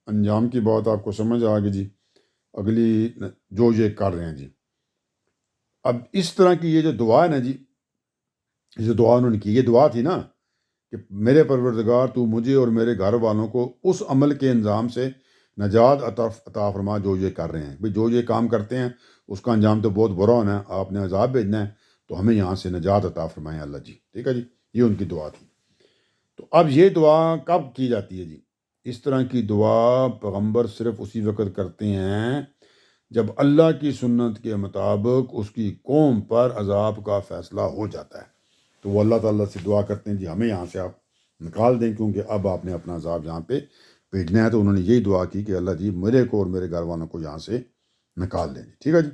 انجام کی بات آپ کو سمجھ آ گئی جی۔ اگلی جو یہ کر رہے ہیں جی، اب اس طرح کی یہ جو دعا ہے نا جی، یہ جو دعا انہوں نے کی، یہ دعا تھی نا کہ میرے پروردگار تو مجھے اور میرے گھر والوں کو اس عمل کے انجام سے نجات عطا فرما جو یہ کر رہے ہیں، بھئی جو یہ کام کرتے ہیں اس کا انجام تو بہت برا ہونا ہے، آپ نے عذاب بھیجنا ہے، تو ہمیں یہاں سے نجات عطا فرمائیں اللہ جی، ٹھیک ہے جی، یہ ان کی دعا تھی۔ تو اب یہ دعا کب کی جاتی ہے جی؟ اس طرح کی دعا پیغمبر صرف اسی وقت کرتے ہیں جب اللہ کی سنت کے مطابق اس کی قوم پر عذاب کا فیصلہ ہو جاتا ہے، تو وہ اللہ تعالیٰ سے دعا کرتے ہیں جی ہمیں یہاں سے آپ نکال دیں، کیونکہ اب آپ نے اپنا عذاب یہاں پہ بھیجنا ہے۔ تو انہوں نے یہی دعا کی کہ اللہ جی میرے کو اور میرے گھر والوں کو یہاں سے نکال دیں جی، ٹھیک ہے جی،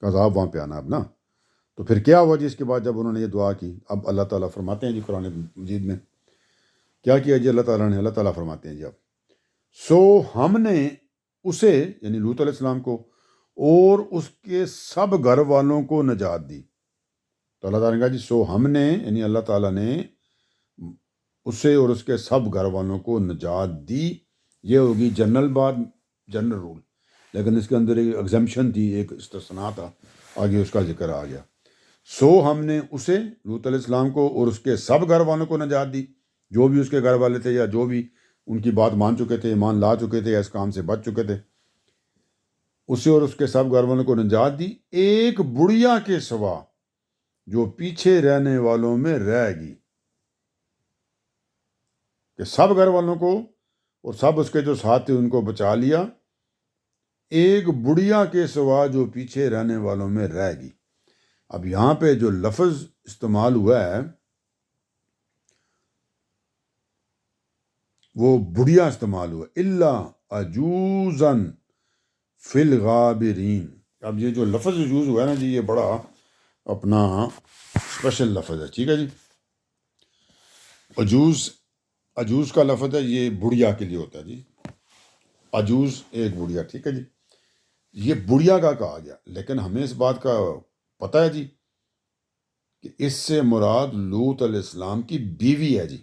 عذاب وہاں پہ آنا اب نا۔ تو پھر کیا ہوا جی اس کے بعد جب انہوں نے یہ دعا کی؟ اب اللہ تعالیٰ فرماتے ہیں جی قرآن مجید میں کیا کیا جی اللہ تعالیٰ نے؟ اللہ تعالیٰ فرماتے ہیں جی اب سو ہم نے اسے یعنی لوط علیہ السلام کو اور اس کے سب گھر والوں کو نجات دی۔ تو اللہ تعالیٰ نے کہا جی سو ہم نے یعنی اللہ تعالیٰ نے اسے اور اس کے سب گھر والوں کو نجات دی۔ یہ ہوگی جنرل بات، جنرل رول، لیکن اس کے اندر ایک ایگزمپشن تھی، ایک استثناء تھا، آگے اس کا ذکر آ گیا۔ سو ہم نے اسے لوط علیہ السلام کو اور اس کے سب گھر والوں کو نجات دی، جو بھی اس کے گھر والے تھے یا جو بھی ان کی بات مان چکے تھے، ایمان لا چکے تھے یا اس کام سے بچ چکے تھے، اسے اور اس کے سب گھر والوں کو نجات دی، ایک بڑھیا کے سوا جو پیچھے رہنے والوں میں رہ گی، کہ سب گھر والوں کو اور سب اس کے جو ساتھ تھے ان کو بچا لیا، ایک بڑھیا کے سوا جو پیچھے رہنے والوں میں رہ گی۔ اب یہاں پہ جو لفظ استعمال ہوا ہے وہ بڑھیا استعمال ہوا، الا عجوزن فی الغابرین۔ اب یہ جو لفظ یوز ہوا ہے نا جی، یہ بڑا اپنا اسپیشل لفظ ہے، ٹھیک ہے جی۔ عجوز کا لفظ ہے، یہ بڑھیا کے لیے ہوتا ہے جی، عجوز ایک بڑھیا، ٹھیک ہے جی۔ یہ بڑھیا کا کہا گیا، لیکن ہمیں اس بات کا پتہ ہے جی کہ اس سے مراد لوط علیہ السلام کی بیوی ہے جی،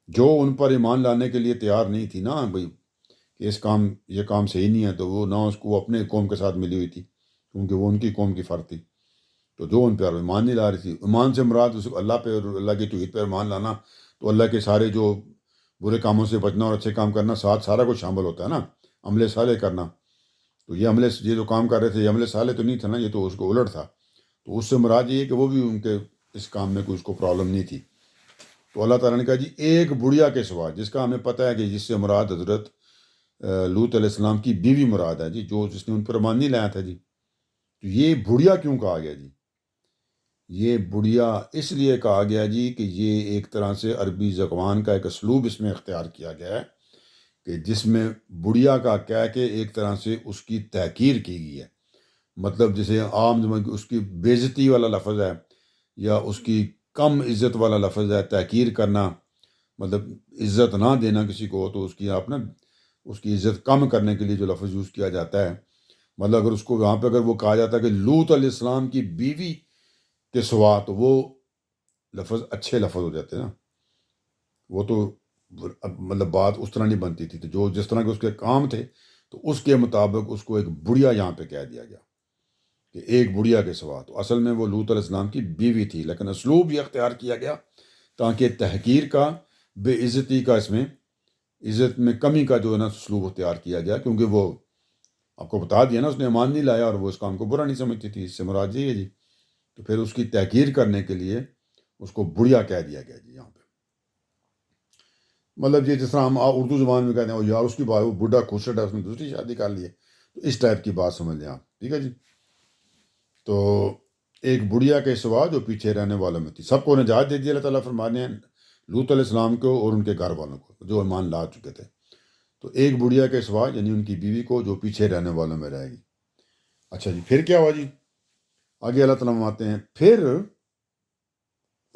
جو ان پر ایمان لانے کے لیے تیار نہیں تھی نا بھائی کہ یہ کام صحیح نہیں ہے، تو وہ نہ اس کو اپنے قوم کے ساتھ ملی ہوئی تھی کیونکہ وہ ان کی قوم کی فرد تھی، تو جو ان پہ ایمان نہیں لا رہی تھی۔ ایمان سے مراد اس اللہ پہ اور اللہ کی توحید پہ ایمان لانا، تو اللہ کے سارے جو برے کاموں سے بچنا اور اچھے کام کرنا، ساتھ سارا کچھ شامل ہوتا ہے نا، عمل صالح کرنا۔ تو یہ جو کام کر رہے تھے یہ عمل صالح تو نہیں تھا نا، یہ تو اس کو الٹ تھا۔ تو اس سے مراد یہ ہے کہ وہ بھی ان کے اس کام میں کوئی اس کو پرابلم نہیں تھی۔ تو اللہ تعالیٰ نے کہا جی ایک بڑھیا کے سوا، جس کا ہمیں پتہ ہے کہ جس سے مراد حضرت لوط علیہ السلام کی بیوی مراد ہے جی، جس نے ان پر ایمان نہیں لایا تھا جی۔ تو یہ بڑھیا کیوں کہا گیا جی؟ یہ بڑھیا اس لیے کہا گیا جی کہ یہ ایک طرح سے عربی زبان کا ایک اسلوب اس میں اختیار کیا گیا ہے کہ جس میں بڑھیا کا کہہ کے ایک طرح سے اس کی تحقیر کی گئی ہے، مطلب جیسے عام اس کی بے عزتی والا لفظ ہے یا اس کی کم عزت والا لفظ ہے، تحقیر کرنا مطلب عزت نہ دینا کسی کو، تو اس کی عزت کم کرنے کے لیے جو لفظ یوز کیا جاتا ہے، مطلب اگر اس کو وہاں پہ اگر وہ کہا جاتا ہے کہ لوط علیہ السلام کی بیوی کے سوا، تو وہ لفظ اچھے لفظ ہو جاتے ہیں نا، وہ تو مطلب بات اس طرح نہیں بنتی تھی، تو جو جس طرح کے اس کے کام تھے تو اس کے مطابق اس کو ایک بڑھیا یہاں پہ کہہ دیا گیا کہ ایک بڑھیا کے سوا۔ تو اصل میں وہ لوط علیہ السلام کی بیوی تھی، لیکن اسلوب یہ اختیار کیا گیا تاکہ تحقیر کا، بے عزتی کا، اس میں عزت میں کمی کا جو ہے نا اسلوب اختیار کیا گیا، کیونکہ وہ آپ کو بتا دیا نا اس نے ایمان نہیں لایا اور وہ اس کام کو برا نہیں سمجھتی تھی، اس سے مراد یہی ہے جی۔ تو پھر اس کی تحقیر کرنے کے لیے اس کو بڑھیا کہہ دیا گیا جی یہاں پہ، مطلب یہ جس طرح ہم اردو زبان میں کہتے ہیں وہ یار اس کی بات، وہ بڈھا کھسٹ ہے، اس نے دوسری شادی کر لی ہے، تو اس ٹائپ کی بات سمجھ لیں آپ، ٹھیک ہے جی۔ تو ایک بڑھیا کے سوا جو پیچھے رہنے والوں میں تھی، سب کو نجات دے دی اللہ تعالیٰ فرمانے ہیں، لوط علیہ السلام کو اور ان کے گھر والوں کو جو ایمان لا چکے تھے، تو ایک بڑھیا کے سوا یعنی ان کی بیوی کو جو پیچھے رہنے والوں میں رہے گی۔ اچھا جی، پھر کیا ہوا جی؟ آگے اللہ تعالیٰ فرماتے ہیں پھر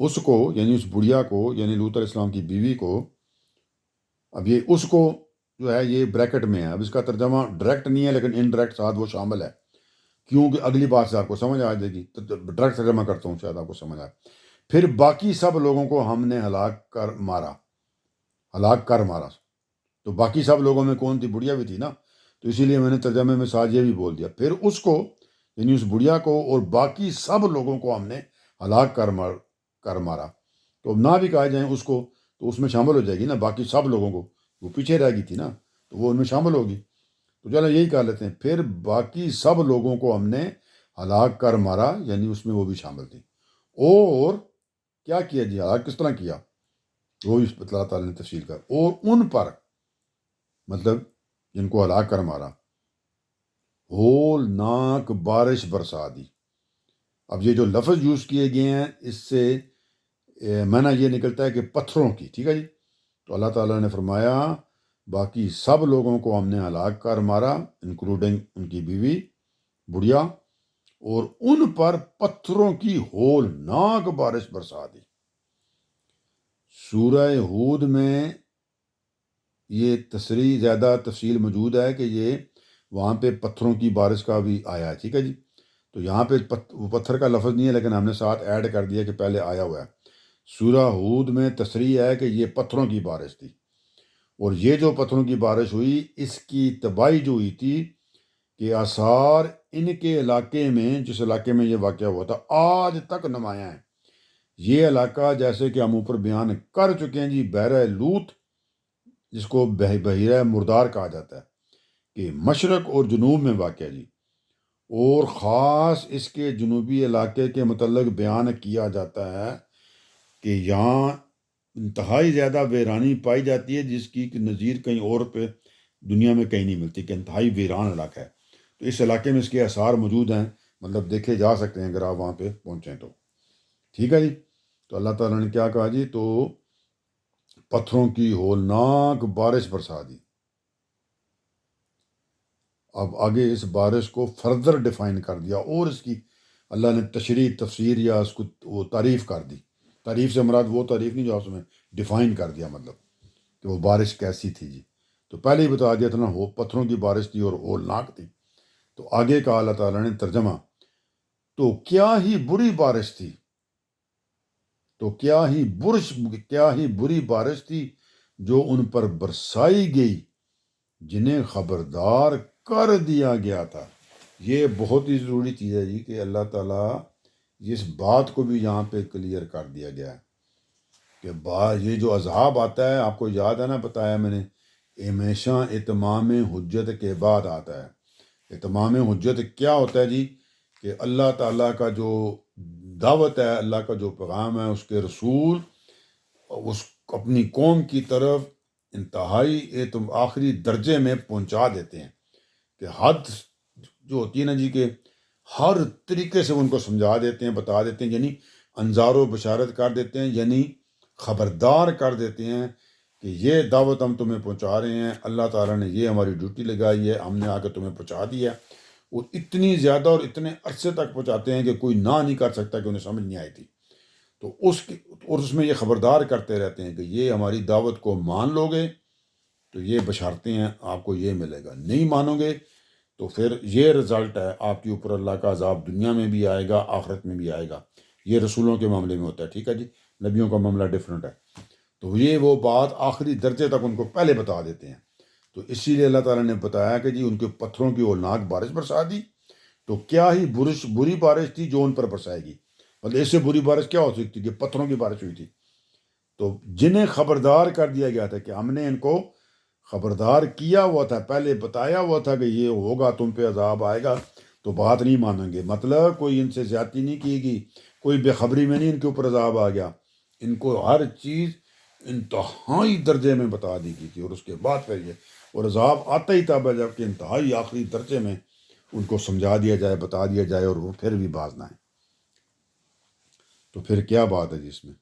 اس کو یعنی اس بڑھیا کو یعنی لوط علیہ السلام کی بیوی کو، اب یہ اس کو جو ہے یہ بریکٹ میں ہے، اب اس کا ترجمہ ڈائریکٹ نہیں ہے لیکن انڈائریکٹ ساتھ وہ شامل ہے، کیونکہ اگلی بات سے آپ کو سمجھ آ جائے گی، تو ڈائریکٹ ترجمہ کرتا ہوں شاید آپ کو سمجھ آئے۔ پھر باقی سب لوگوں کو ہم نے ہلاک کر مارا، تو باقی سب لوگوں میں کون تھی؟ بڑھیا بھی تھی نا، تو اسی لیے میں نے ترجمے میں ساتھ یہ بھی بول دیا، پھر اس کو یعنی اس بڑھیا کو اور باقی سب لوگوں کو ہم نے ہلاک کر مارا، تو نہ بھی کہا جائیں اس کو تو اس میں شامل ہو جائے گی نا، باقی سب لوگوں کو، وہ پیچھے رہ گئی تھی نا تو وہ ان میں شامل ہوگی، تو چلو یہی کہہ لیتے ہیں پھر باقی سب لوگوں کو ہم نے ہلاک کر مارا، یعنی اس میں وہ بھی شامل تھی، اور کیا کیا جی، ہلاک کس طرح کیا، وہ بھی اللہ تعالیٰ نے تفصیل کر، اور ان پر مطلب جن کو ہلاک کر مارا ہولناک بارش برسا دی۔ اب یہ جو لفظ یوز کیے گئے ہیں اس سے معنی یہ نکلتا ہے کہ پتھروں کی، ٹھیک ہے جی۔ تو اللہ تعالیٰ نے فرمایا باقی سب لوگوں کو ہم نے ہلاک کر مارا، انکلوڈنگ ان کی بیوی بڑھیا، اور ان پر پتھروں کی ہولناک بارش برسا دی۔ سورہ ہود میں یہ تصریح زیادہ تفصیل موجود ہے کہ یہ وہاں پہ پتھروں کی بارش کا بھی آیا ہے، ٹھیک ہے جی۔ تو یہاں پہ وہ پتھر کا لفظ نہیں ہے، لیکن ہم نے ساتھ ایڈ کر دیا کہ پہلے آیا ہوا ہے۔ سورہ ہود میں تصریح ہے کہ یہ پتھروں کی بارش تھی، اور یہ جو پتھروں کی بارش ہوئی اس کی تباہی جو ہوئی تھی کہ آثار ان کے علاقے میں، جس علاقے میں یہ واقعہ ہوا تھا، آج تک نمایاں ہے۔ یہ علاقہ جیسے کہ ہم اوپر بیان کر چکے ہیں جی، بحیرہ لوط جس کو بحیرہ مردار کہا جاتا ہے، کہ مشرق اور جنوب میں واقع جی، اور خاص اس کے جنوبی علاقے کے متعلق بیان کیا جاتا ہے کہ یہاں انتہائی زیادہ ویرانی پائی جاتی ہے، جس کی نظیر کہیں اور پہ دنیا میں کہیں نہیں ملتی، کہ انتہائی ویران علاقہ ہے۔ تو اس علاقے میں اس کے آثار موجود ہیں، مطلب دیکھے جا سکتے ہیں اگر آپ وہاں پہ پہنچیں تو، ٹھیک ہے جی۔ تو اللہ تعالیٰ نے کیا کہا جی، تو پتھروں کی ہولناک بارش برسا دی۔ اب آگے اس بارش کو فردر ڈیفائن کر دیا، اور اس کی اللہ نے تشریح تفسیر یا اس کو وہ تعریف کر دی۔ تعریف سے مراد وہ تعریف نہیں جو آپ میں ڈیفائن کر دیا، مطلب کہ وہ بارش کیسی تھی جی۔ تو پہلے ہی بتا دیا تھا نا، وہ پتھروں کی بارش تھی اور ہولناک تھی۔ تو آگے کہا اللہ تعالیٰ نے ترجمہ، تو کیا ہی بری بارش تھی، تو کیا ہی بری بارش تھی جو ان پر برسائی گئی، جنہیں خبردار کر دیا گیا تھا۔ یہ بہت ہی ضروری چیز ہے جی، کہ اللہ تعالیٰ اس بات کو بھی یہاں پہ کلیئر کر دیا گیا ہے کہ یہ جو عذاب آتا ہے، آپ کو یاد ہے نا، بتایا میں نے، ہمیشہ اتمام حجت کے بعد آتا ہے۔ اتمام حجت کیا ہوتا ہے جی، کہ اللہ تعالیٰ کا جو دعوت ہے، اللہ کا جو پیغام ہے، اس کے رسول اس اپنی قوم کی طرف انتہائی آخری درجے میں پہنچا دیتے ہیں، کہ حد جو ہوتی ہے نا جی، کہ ہر طریقے سے ان کو سمجھا دیتے ہیں، بتا دیتے ہیں، یعنی انذار و بشارت کر دیتے ہیں، یعنی خبردار کر دیتے ہیں کہ یہ دعوت ہم تمہیں پہنچا رہے ہیں، اللہ تعالیٰ نے یہ ہماری ڈیوٹی لگائی ہے، ہم نے آ کے تمہیں پہنچا دیا ہے۔ وہ اتنی زیادہ اور اتنے عرصے تک پہنچاتے ہیں کہ کوئی نہ نہیں کر سکتا کہ انہیں سمجھ نہیں آئی تھی۔ تو اس میں یہ خبردار کرتے رہتے ہیں کہ یہ ہماری دعوت کو مان لو گے تو یہ بشارتیں ہیں، آپ کو یہ ملے گا، نہیں مانو گے تو پھر یہ رزلٹ ہے، آپ کے اوپر اللہ کا عذاب دنیا میں بھی آئے گا، آخرت میں بھی آئے گا۔ یہ رسولوں کے معاملے میں ہوتا ہے، ٹھیک ہے جی، نبیوں کا معاملہ ڈیفرنٹ ہے۔ تو یہ وہ بات آخری درجے تک ان کو پہلے بتا دیتے ہیں۔ تو اسی لیے اللہ تعالیٰ نے بتایا کہ جی ان کے پتھروں کی ہولناک بارش برسا دی، تو کیا ہی بری بارش تھی جو ان پر برسائے گی۔ مطلب اس سے بری بارش کیا ہو سکتی کہ پتھروں کی بارش ہوئی تھی۔ تو جنہیں خبردار کر دیا گیا تھا، کہ ہم نے ان کو خبردار کیا ہوا تھا، پہلے بتایا ہوا تھا کہ یہ ہوگا، تم پہ عذاب آئے گا، تو بات نہیں مانیں گے، مطلب کوئی ان سے زیادتی نہیں کی گئی، کوئی بے خبری میں نہیں ان کے اوپر عذاب آ گیا، ان کو ہر چیز انتہائی درجے میں بتا دی گئی تھی، اور اس کے بعد پھر یہ اور عذاب آتا ہی تھا جب کہ انتہائی آخری درجے میں ان کو سمجھا دیا جائے، بتا دیا جائے، اور وہ پھر بھی باز نہ آئے۔ تو پھر کیا بات ہے جس میں،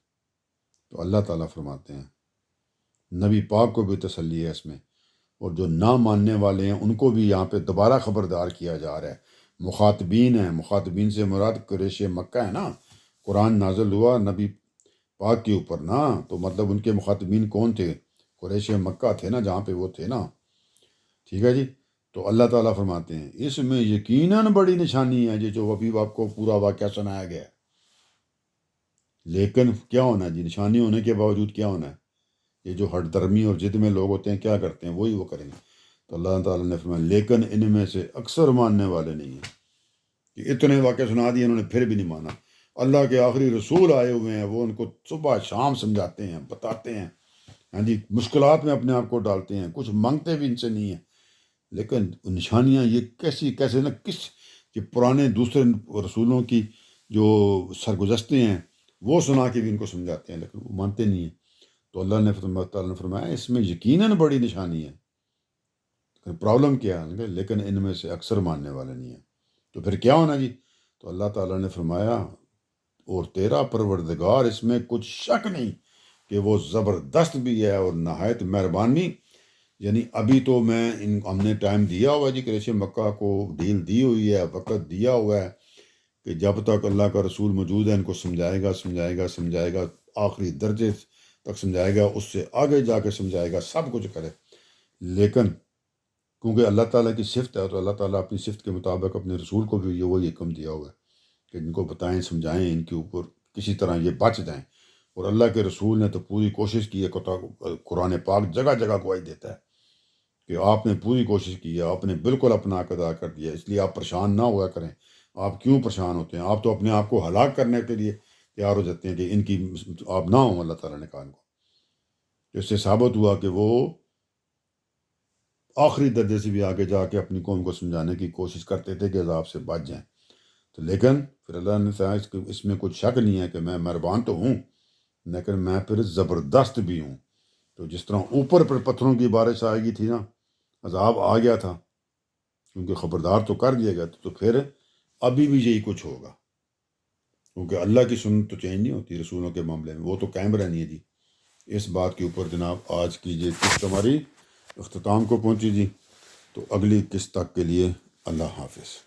تو اللہ تعالیٰ فرماتے ہیں نبی پاک کو بھی تسلی ہے اس میں، اور جو نہ ماننے والے ہیں ان کو بھی یہاں پہ دوبارہ خبردار کیا جا رہا ہے۔ مخاطبین ہیں، مخاطبین سے مراد قریش مکہ ہے نا، قرآن نازل ہوا نبی پاک کے اوپر نا، تو مطلب ان کے مخاطبین کون تھے؟ قریش مکہ تھے نا، جہاں پہ وہ تھے نا، ٹھیک ہے جی۔ تو اللہ تعالیٰ فرماتے ہیں اس میں یقیناً بڑی نشانی ہے جی، جو ابھی آپ کو پورا واقعہ سنایا گیا ہے۔ لیکن کیا ہونا ہے جی، نشانی ہونے کے باوجود کیا ہونا ہے؟ یہ جو ہٹ درمی اور ضد میں لوگ ہوتے ہیں کیا کرتے ہیں، وہی وہ کریں گے۔ تو اللہ تعالیٰ نے فرمایا لیکن ان میں سے اکثر ماننے والے نہیں ہیں، کہ اتنے واقعے سنا دیے انہوں نے پھر بھی نہیں مانا۔ اللہ کے آخری رسول آئے ہوئے ہیں، وہ ان کو صبح شام سمجھاتے ہیں، بتاتے ہیں، ہاں جی، مشکلات میں اپنے آپ کو ڈالتے ہیں، کچھ مانگتے بھی ان سے نہیں ہیں، لیکن نشانیاں یہ کیسے نہ کس، یہ پرانے دوسرے رسولوں کی جو سرگزشتے ہیں وہ سنا کے بھی ان کو سمجھاتے ہیں لیکن وہ مانتے نہیں ہیں. تو اللہ تعالیٰ نے فرمایا اس میں یقیناً بڑی نشانی ہے. لیکن پرابلم کیا ہے لیکن ان میں سے اکثر ماننے والے نہیں ہیں. تو پھر کیا ہونا جی؟ تو اللہ تعالیٰ نے فرمایا اور تیرا پروردگار اس میں کچھ شک نہیں کہ وہ زبردست بھی ہے اور نہایت مہربانی. یعنی ابھی تو ہم نے ٹائم دیا ہوا ہے جی، قریش مکہ کو ڈیل دی ہوئی ہے، وقت دیا ہوا ہے کہ جب تک اللہ کا رسول موجود ہے ان کو سمجھائے گا آخری درجے تک سمجھائے گا، اس سے آگے جا کے سمجھائے گا، سب کچھ کرے. لیکن کیونکہ اللہ تعالیٰ کی صفت ہے تو اللہ تعالیٰ اپنی صفت کے مطابق اپنے رسول کو بھی وہی حکم دیا ہوا ہے کہ ان کو بتائیں، سمجھائیں، ان کے اوپر کسی طرح یہ بچ جائیں. اور اللہ کے رسول نے تو پوری کوشش کی ہے. قرآن پاک جگہ جگہ گواہی دیتا ہے کہ آپ نے پوری کوشش کی ہے، آپ نے بالکل اپنا حق ادا کر دیا، اس لیے آپ پریشان نہ ہوا کریں. آپ کیوں پریشان ہوتے ہیں؟ آپ تو اپنے آپ کو ہلاک کرنے کے لیے تیار ہو جاتے ہیں کہ ان کی آپ نہ ہوں. اللہ تعالیٰ نے کہا ان کو. اس سے ثابت ہوا کہ وہ آخری درجے سے بھی آگے جا کے اپنی قوم کو سمجھانے کی کوشش کرتے تھے کہ عذاب سے بچ جائیں. تو لیکن پھر اللہ نے کہا اس میں کچھ شک نہیں ہے کہ میں مہربان تو ہوں لیکن میں پھر زبردست بھی ہوں. تو جس طرح اوپر پر پتھروں کی بارش آئے گی تھی نا، عذاب آ گیا تھا کیونکہ خبردار تو کر دیا گیا تھا، تو پھر ابھی بھی یہی کچھ ہوگا کیونکہ اللہ کی سنت تو چینج نہیں ہوتی رسولوں کے معاملے میں، وہ تو قائم رہنی ہے جی. اس بات کے اوپر جناب آج کی یہ قسط ہماری اختتام کو پہنچی جی. تو اگلی قسط تک کے لیے اللہ حافظ.